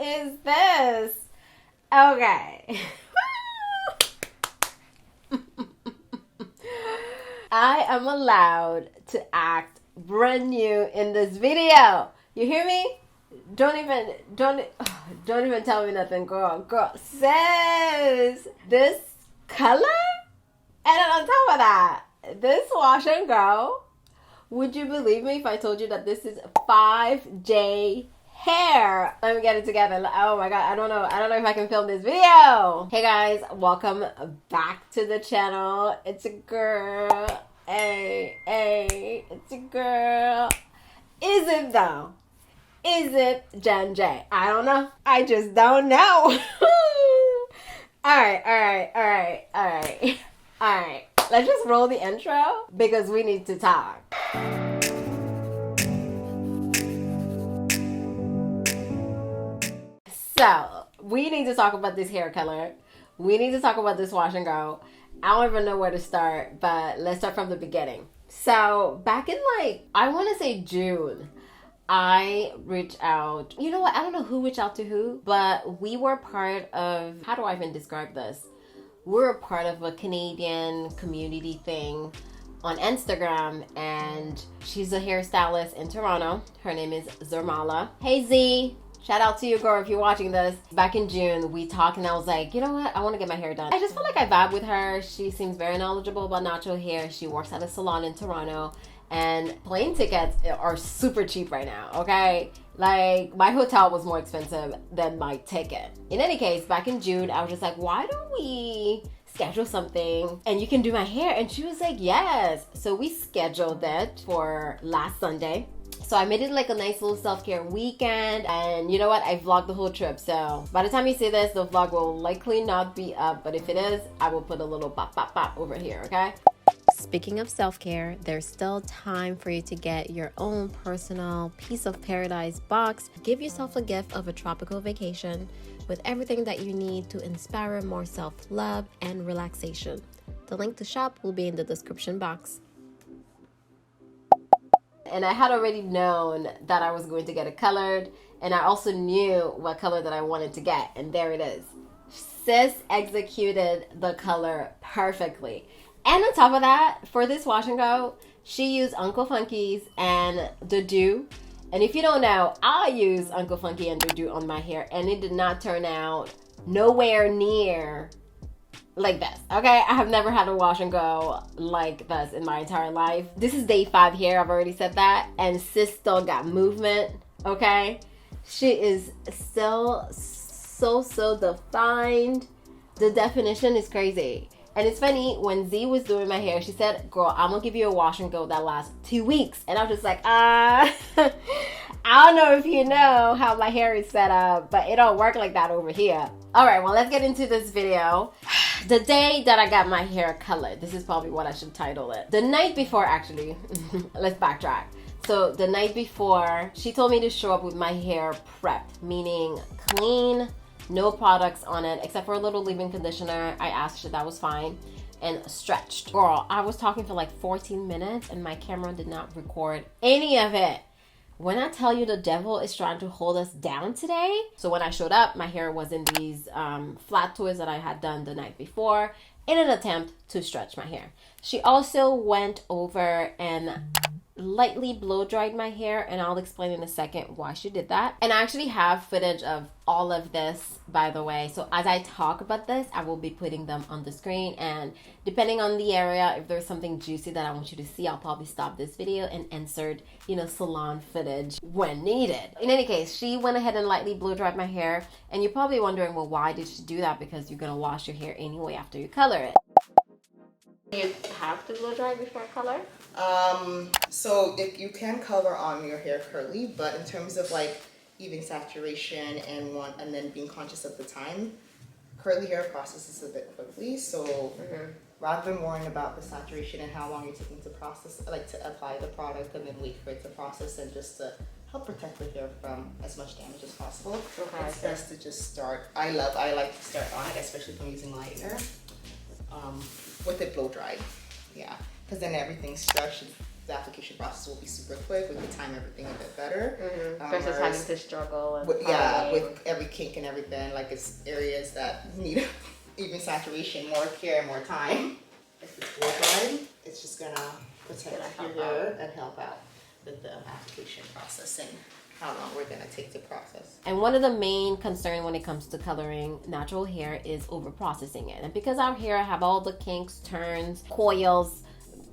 is this? Okay. I am allowed to act brand new in this video. You hear me? Don't even tell me nothing, girl. Girl, sis, this color? And then on top of that, this wash and go. Would you believe me if I told you that this is 5J hair? Let me get it together. Oh my god, I don't know if I can film this video. Hey guys, welcome back to the channel. It's a girl. Hey, it's a girl. Is it though? Is it Jen J? I don't know. I just don't know. Alright. Let's just roll the intro because we need to talk. So, we need to talk about this hair color. We need to talk about this wash and go. I don't even know where to start, but let's start from the beginning. So, back in I want to say June, I reached out. You know what? I don't know who reached out to who, but we were part of, how do I even describe this? We're a part of a Canadian community thing on Instagram, and she's a hairstylist in Toronto. Her name is Zermala. Hey Z, shout out to you, girl, if you're watching this. Back in June, we talked and I was like, you know what? I want to get my hair done. I just felt like I vibe with her. She seems very knowledgeable about natural hair. She works at a salon in Toronto, and plane tickets are super cheap right now, okay? Like, my hotel was more expensive than my ticket. In any case, back in June, I was just like, why don't we schedule something and you can do my hair? And she was like, yes. So we scheduled it for last Sunday. So I made it like a nice little self-care weekend, and you know what? I vlogged the whole trip. So by the time you see this, the vlog will likely not be up, but if it is, I will put a little pop over here, okay? Speaking of self-care, there's still time for you to get your own personal piece of paradise box. Give yourself a gift of a tropical vacation with everything that you need to inspire more self-love and relaxation. The link to shop will be in the description box. And I had already known that I was going to get it colored, and I also knew what color that I wanted to get, and there it is. Sis executed the color perfectly. And on top of that, for this wash and go, she used Uncle Funky's and the Doux. And if you don't know, I use Uncle Funky and the Doux on my hair, and it did not turn out nowhere near like this, okay? I have never had a wash and go like this in my entire life. This is day 5 here, I've already said that, and sis still got movement, okay? She is still so defined. The definition is crazy. And it's funny, when Z was doing my hair, she said, girl, I'm gonna give you a wash and go that lasts 2 weeks. And I was just like, I don't know if you know how my hair is set up, but it don't work like that over here. All right, well, let's get into this video. The day that I got my hair colored, this is probably what I should title it. The night before, actually, let's backtrack. So the night before, she told me to show up with my hair prepped, meaning clean, no products on it except for a little leave-in conditioner. I asked her, that was fine, and stretched. Girl, I was talking for like 14 minutes and my camera did not record any of it. When I tell you the devil is trying to hold us down today. So when I showed up, my hair was in these flat twists that I had done the night before in an attempt to stretch my hair. She also went over and lightly blow dried my hair, and I'll explain in a second why she did that. And I actually have footage of all of this, by the way, so as I talk about this, I will be putting them on the screen, and depending on the area, if there's something juicy that I want you to see, I'll probably stop this video and insert, you know, salon footage when needed. In any case, she went ahead and lightly blow dried my hair, and you're probably wondering, well, why did she do that? Because you're gonna wash your hair anyway after you color it. You have to blow dry before color? So if you can color on your hair curly, but in terms of like even saturation and then being conscious of the time, curly hair processes a bit quickly. So rather than worrying about the saturation and how long you're taking to process, like to apply the product and then wait for it to process, and just to help protect the hair from as much damage as possible, it's best to just start. I like to start on it, especially if I'm using light hair, with it blow dried. Yeah, because then everything's stretched. the application process will be super quick. We can time everything a bit better. Versus having to struggle. And with every kink and everything. Like it's areas that need even saturation, more care, more time. If it's blow dried, it's just gonna protect your hair and help out with the application process and how long we're gonna take to process. And one of the main concerns when it comes to coloring natural hair is over processing it. And because our hair have all the kinks, turns, coils,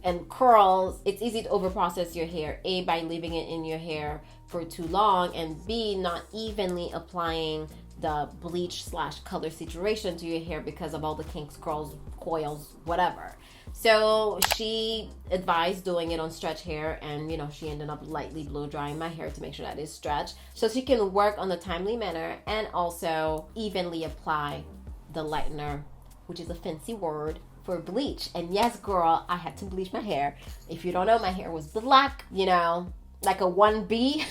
and curls, it's easy to over process your hair. A, by leaving it in your hair for too long, and B, not evenly applying the bleach / color saturation to your hair because of all the kinks, curls, coils, whatever. So she advised doing it on stretch hair, and she ended up lightly blow drying my hair to make sure that it's stretched, so she can work on the timely manner and also evenly apply the lightener, which is a fancy word for bleach. And yes, girl, I had to bleach my hair. If you don't know, my hair was black, like a 1B.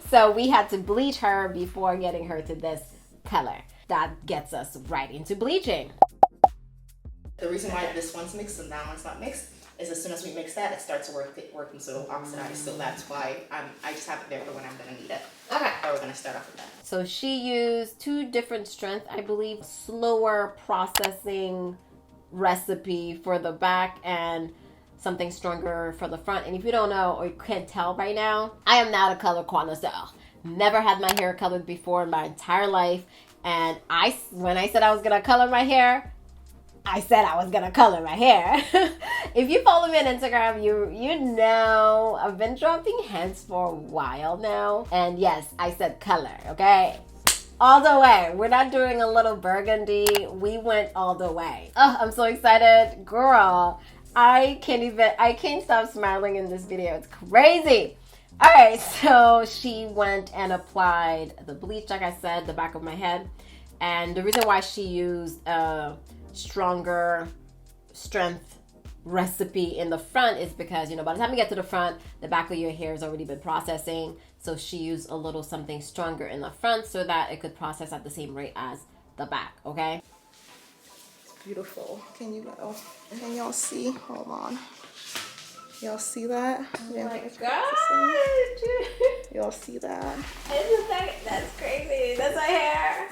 So we had to bleach her before getting her to this color. That gets us right into bleaching. The reason why this one's mixed and that one's not mixed is as soon as we mix that, it starts working so it'll oxidize. So that's why I just have it there for when I'm gonna need it. Okay. Or we're gonna start off with that. So she used 2 different strengths, I believe. Slower processing recipe for the back and something stronger for the front. And if you don't know or you can't tell by now, I am not a color connoisseur. Never had my hair colored before in my entire life. And when I said I was gonna color my hair, I said I was gonna color my hair. If you follow me on Instagram, you know I've been dropping hints for a while now. And yes, I said color, okay? All the way. We're not doing a little burgundy. We went all the way. Oh, I'm so excited. Girl, I can't stop smiling in this video. It's crazy. All right, so she went and applied the bleach, like I said, the back of my head. And the reason why she used a stronger strength recipe in the front is because, by the time you get to the front, the back of your hair has already been processing. So she used a little something stronger in the front so that it could process at the same rate as the back, okay? It's beautiful. Can y'all see? Hold on. Y'all see that? Oh my God! Y'all see that? That's crazy. That's my hair.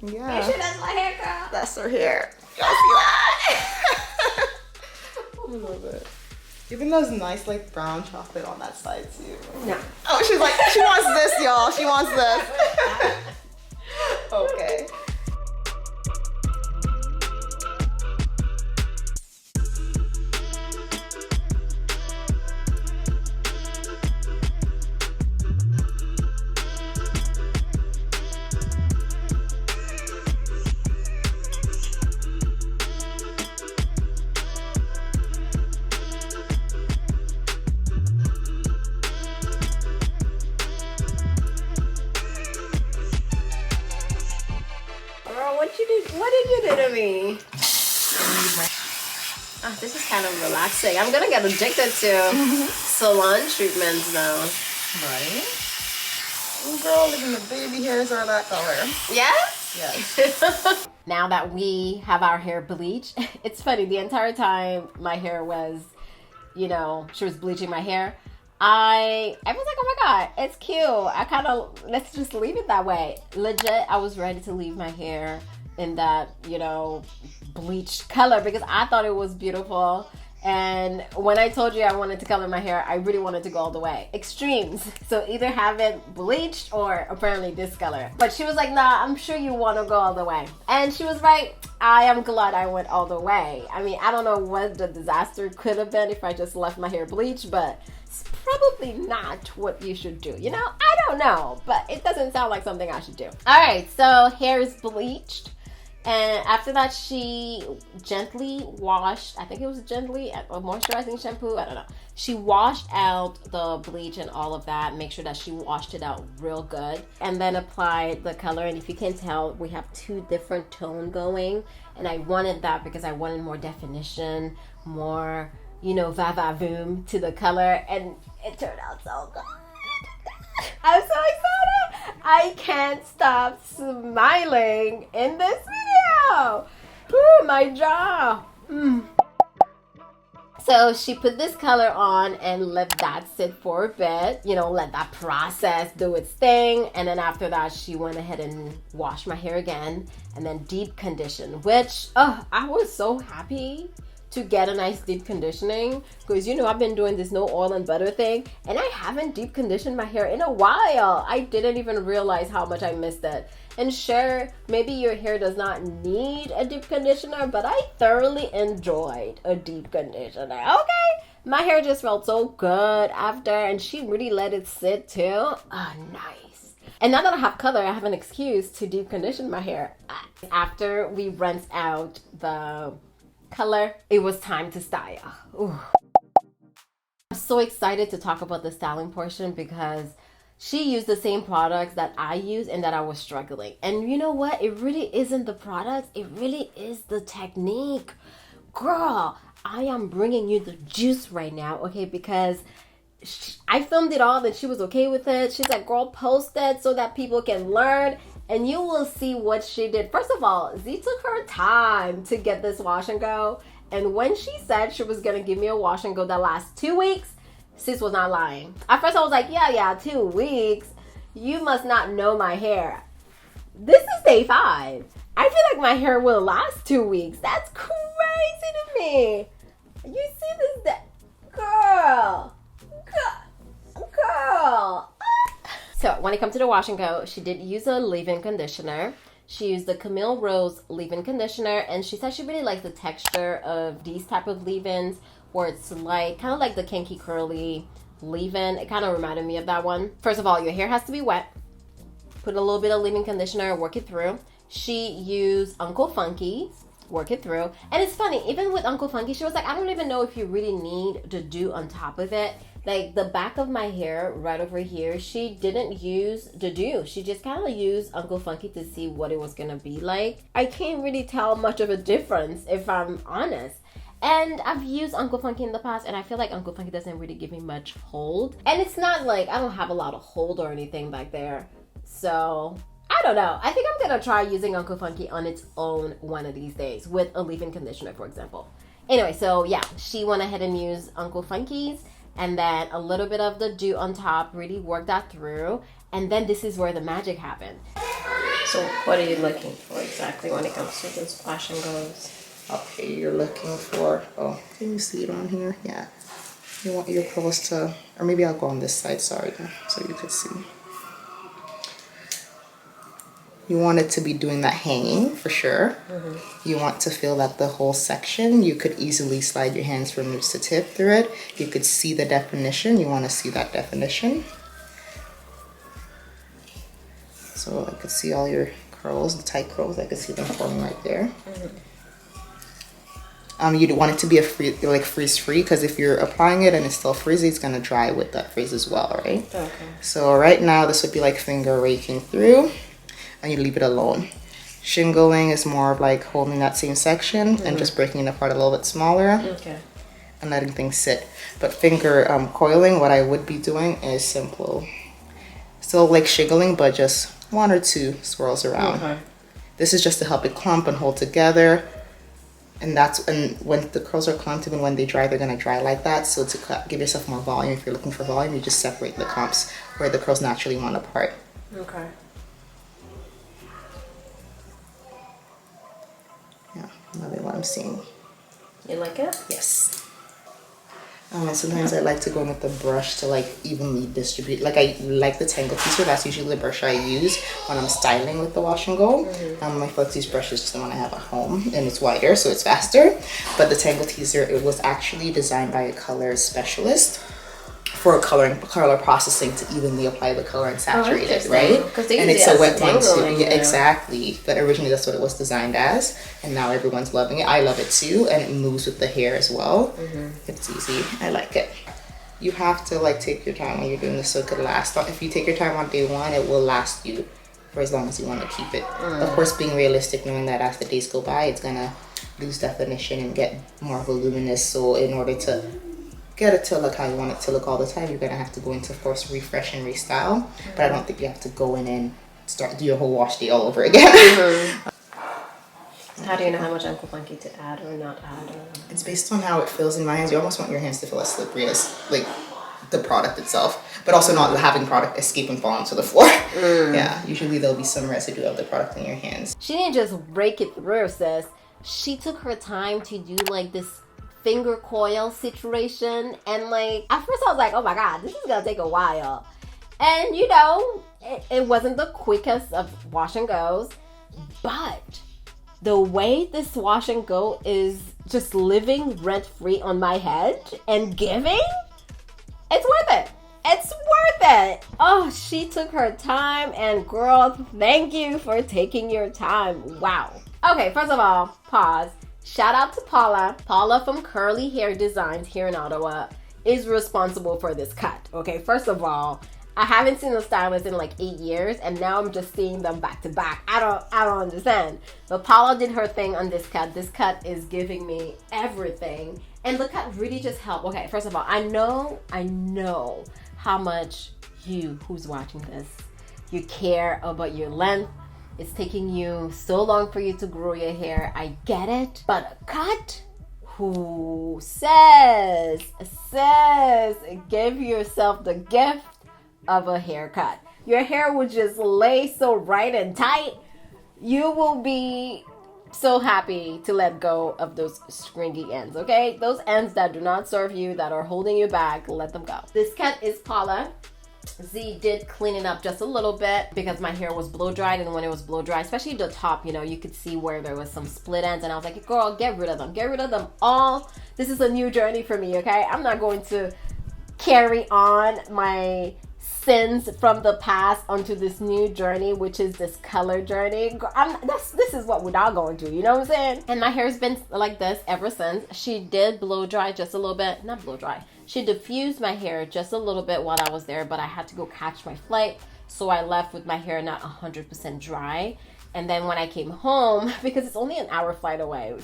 Yeah. You sure that's my hair, girl? That's her hair. Y'all see that? I love it. Even those nice like brown chocolate on that side too. No. Oh, she's like, she wants this, y'all. She wants this. Okay. What did you do to me? Oh, this is kind of relaxing. I'm gonna get addicted to salon treatments now. Right? Oh, girl, even the baby hairs are that color. Yeah? Yes. Now that we have our hair bleached, it's funny, the entire time my hair was, she was bleaching my hair, I was like, oh my God, it's cute. Let's just leave it that way. Legit, I was ready to leave my hair in that, bleached color because I thought it was beautiful. And when I told you I wanted to color my hair, I really wanted to go all the way. Extremes. So either have it bleached or apparently this color. But she was like, nah, I'm sure you want to go all the way. And she was right. I am glad I went all the way. I mean, I don't know what the disaster could have been if I just left my hair bleached, but it's probably not what you should do. I don't know, but it doesn't sound like something I should do. All right, so hair is bleached. And after that, she gently washed, I think it was gently, a moisturizing shampoo, I don't know. She washed out the bleach and all of that, make sure that she washed it out real good. And then applied the color, and if you can tell, we have 2 different tone going. And I wanted that because I wanted more definition, more, va-va-voom to the color. And it turned out so good. I'm so excited. I can't stop smiling in this video. Ooh, my jaw. So she put this color on and let that sit for a bit, you know, let that process do its thing. And then after that, she went ahead and washed my hair again and then deep condition, which I was so happy to get a nice deep conditioning, because you know I've been doing this no oil and butter thing and I haven't deep conditioned my hair in a while. I didn't even realize how much I missed it. And sure, maybe your hair does not need a deep conditioner, but I thoroughly enjoyed a deep conditioner. Okay, my hair just felt so good after, and she really let it sit too. Oh, nice. And now that I have color, I have an excuse to deep condition my hair. After we rinsed out the color, it was time to style. Ooh. I'm so excited to talk about the styling portion because she used the same products that I use and that I was struggling. And you know what? It really isn't the products. It really is the technique. Girl, I am bringing you the juice right now, okay? Because I filmed it all and she was okay with it. She's like, girl, post it so that people can learn. And you will see what she did. First of all, Z took her time to get this wash and go. And when she said she was going to give me a wash and go that last 2 weeks, sis was not lying. At first I was like, yeah, 2 weeks. You must not know my hair. This is day 5. I feel like my hair will last 2 weeks. That's crazy to me. You see this? Girl. So when it comes to the wash and go, she did use a leave-in conditioner. She used the Camille Rose leave-in conditioner, and she said she really likes the texture of these type of leave-ins, where it's like kind of like the kinky curly leave-in. It kind of reminded me of that one. First of all, your hair has to be wet. Put a little bit of leave-in conditioner, work it through. She used Uncle Funky, work it through. And it's funny, even with Uncle Funky, she was like, I don't even know if you really need to do on top of it. Like the back of my hair right over here, she didn't use the Doux. She just kind of used Uncle Funky to see what it was gonna be like. I can't really tell much of a difference if I'm honest. And I've used Uncle Funky in the past, and I feel like Uncle Funky doesn't really give me much hold. And it's not like I don't have a lot of hold or anything back there. So I don't know. I think I'm gonna try using Uncle Funky on its own one of these days with a leave-in conditioner, for example. Anyway, so yeah, she went ahead and used Uncle Funky's. And then a little bit of the Doux on top, really worked that through. And then this is where the magic happened. So what are you looking for exactly when it comes to this wash and goes? Okay, you're looking for, oh, can you see it on here? Yeah. You want your curls to, or maybe I'll go on this side, sorry, so you could see. You want it to be doing that hanging for sure. You want to feel that the whole section, you could easily slide your hands from roots to tip through it. You could see the definition. You want to see that definition. So I could see all your curls, the tight curls. I could see them forming right there. You'd want it to be a freeze-free, because if you're applying it and it's still frizzy, it's gonna dry with that frizz as well, right? Okay. So right now this would be like finger raking through. And you leave it alone. Shingling is more of like holding that same section and just breaking it apart a little bit smaller. Okay. And letting things sit. But finger coiling, what I would be doing is simple. Still like shingling, but just 1 or 2 swirls around. Okay. This is just to help it clump and hold together. And when the curls are clumped, even when they dry, they're gonna dry like that. So to give yourself more volume, if you're looking for volume, you just separate the clumps where the curls naturally want apart. Okay. Yeah, loving what I'm seeing. You like it? Yes. And sometimes I like to go in with the brush to like evenly distribute. Like I like the Tangle Teaser. That's usually the brush I use when I'm styling with the wash and go. My Flexi's brush is just the one I have at home, and it's wider, so it's faster. But the Tangle Teaser, it was actually designed by a color specialist for color processing to evenly apply the color and saturate it, right? And it's a wet one too. Yeah, exactly. But originally that's what it was designed as, and now everyone's loving it. I love it too, and it moves with the hair as well. It's easy. I like it. You have to like take your time when you're doing this so it could last. If you take your time on day 1, it will last you for as long as you want to keep it. Of course, being realistic, knowing that as the days go by, it's gonna lose definition and get more voluminous. So in order to get it to look how you want it to look all the time, you're gonna have to go into, of course, refresh and restyle. But I don't think you have to go in and do your whole wash day all over again. How do you know how much Uncle Funky to add or not add? Or... It's based on how it feels in my hands. You almost want your hands to feel as slippery as like the product itself, but also not having product escape and fall onto the floor. Yeah, usually there'll be some residue of the product in your hands. She didn't just break it through, sis. She took her time to do like this finger coil situation, and like at first I was like, oh my god, this is gonna take a while. And you know, it wasn't the quickest of wash and goes, but the way this wash and go is just living rent free on my head and giving, it's worth it. It's worth it. Oh, she took her time, and girl, thank you for taking your time. Wow. Okay, first of all, pause. Shout out to Paula. Paula from Curly Hair Designs here in Ottawa is responsible for this cut. Okay, first of all, I haven't seen the stylist in like 8 years, and now I'm just seeing them back to back. I don't understand. But Paula did her thing on this cut. This cut is giving me everything. And the cut really just helped. Okay, first of all, I know how much you, who's watching this, you care about your length. It's taking you so long for you to grow your hair. I get it. But a cut? Who says give yourself the gift of a haircut. Your hair will just lay so right and tight. You will be so happy to let go of those stringy ends, okay? Those ends that do not serve you, that are holding you back, let them go. This cut is Paula. Z did clean it up just a little bit because my hair was blow dried, and when it was blow dry, especially the top, you know, you could see where there was some split ends, and I was like, girl, get rid of them all. This is a new journey for me, okay? I'm not going to carry on my sins from the past onto this new journey, which is this color journey. This is what we're not going to, you know what I'm saying? And my hair's been like this ever since. She did blow dry just a little bit, not blow dry. She diffused my hair just a little bit while I was there, but I had to go catch my flight, so I left with my hair not 100% dry. And then when I came home, because it's only an hour flight away,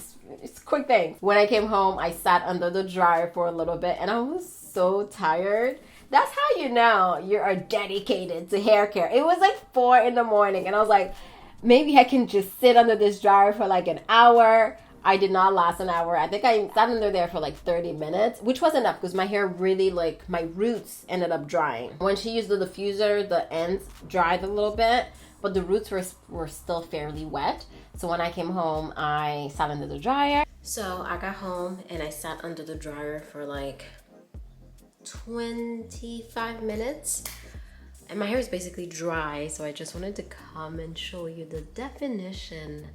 it's a quick thing. When I came home, I sat under the dryer for a little bit, and I was so tired. That's how you know you are dedicated to hair care. It was like 4 in the morning, and I was like, maybe I can just sit under this dryer for like an hour. I did not last an hour. I think I sat under there for like 30 minutes, which was enough because my hair really, like, my roots ended up drying. When she used the diffuser, the ends dried a little bit, but the roots were still fairly wet. So when I came home, I sat under the dryer. So I got home and I sat under the dryer for like 25 minutes. And my hair is basically dry, so I just wanted to come and show you the definition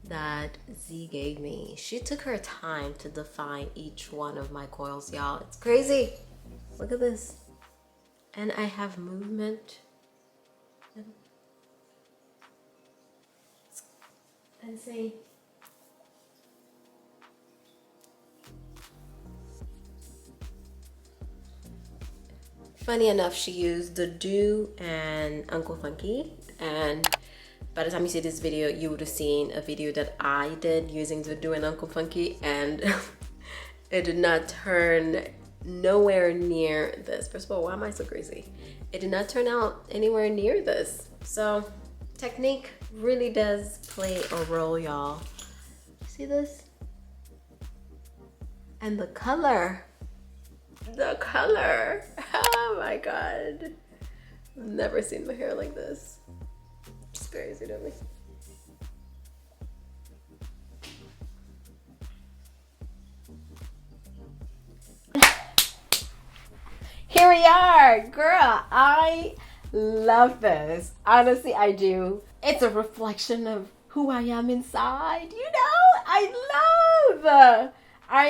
that Z gave me. She took her time to define each one of my coils, y'all. It's crazy. Look at this. And I have movement. And see. Funny enough, she used the Doux and Uncle Funky, and by the time you see this video, you would have seen a video that I did using the Doux and Uncle Funky, and it did not turn nowhere near this. First of all, why am I so crazy? It did not turn out anywhere near this. So technique really does play a role, y'all. See this? And the color. The color. Oh my god. I've never seen my hair like this. It's crazy to me. Here we are, girl. I love this. Honestly, I do. It's a reflection of who I am inside. You know, I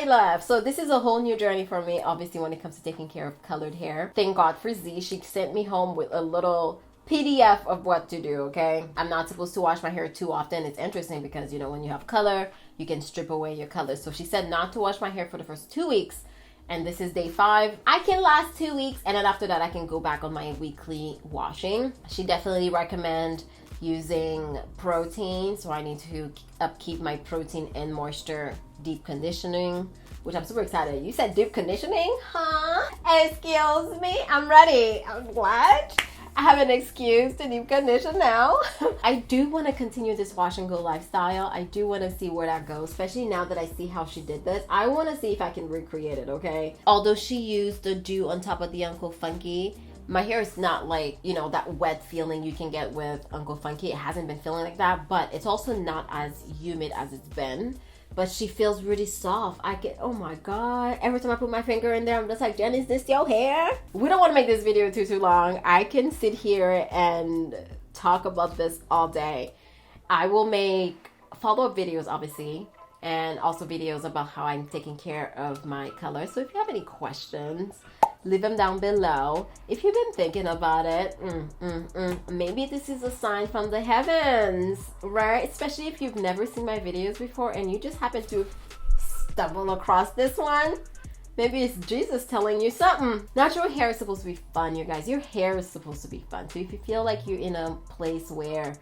love. So this is a whole new journey for me, obviously, when it comes to taking care of colored hair. Thank God for Z. She sent me home with a little PDF of what to do, okay? I'm not supposed to wash my hair too often. It's interesting because, you know, when you have color, you can strip away your color. So she said not to wash my hair for the first 2 weeks. And this is day 5. I can last 2 weeks, and then after that, I can go back on my weekly washing. She definitely recommends using protein, so I need to upkeep my protein and moisture deep conditioning, which I'm super excited. You said deep conditioning? Huh? Excuse me? I'm ready. What? I have an excuse to deep condition now. I do want to continue this wash and go lifestyle. I do want to see where that goes, especially now that I see how she did this. I want to see if I can recreate it, okay? Although she used the dew on top of the Uncle Funky, my hair is not like, you know, that wet feeling you can get with Uncle Funky. It hasn't been feeling like that, but it's also not as humid as it's been. But she feels really soft. I get, oh my God. Every time I put my finger in there, I'm just like, Jen, is this your hair? We don't want to make this video too long. I can sit here and talk about this all day. I will make follow-up videos, obviously, and also videos about how I'm taking care of my color. So if you have any questions, leave them down below. If you've been thinking about it, maybe this is a sign from the heavens, right? Especially if you've never seen my videos before and you just happen to stumble across this one. Maybe it's Jesus telling you something. Natural hair is supposed to be fun, you guys. Your hair is supposed to be fun. So if you feel like you're in a place where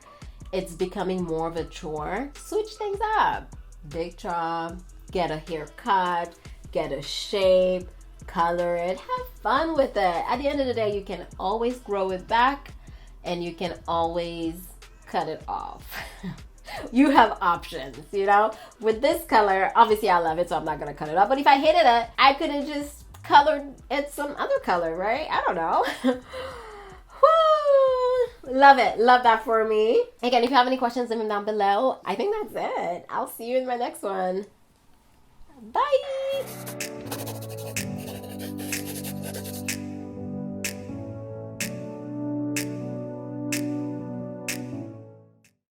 it's becoming more of a chore, switch things up. Big job, get a haircut, get a shape, color it, have fun with it. At the end of the day, you can always grow it back and you can always cut it off. You have options, you know? With this color, obviously I love it, so I'm not gonna cut it off. But if I hated it, I could have just colored it some other color, right? I don't know. Woo! Love it. Love that for me. Again, if you have any questions, leave them down below. I think that's it. I'll see you in my next one. Bye!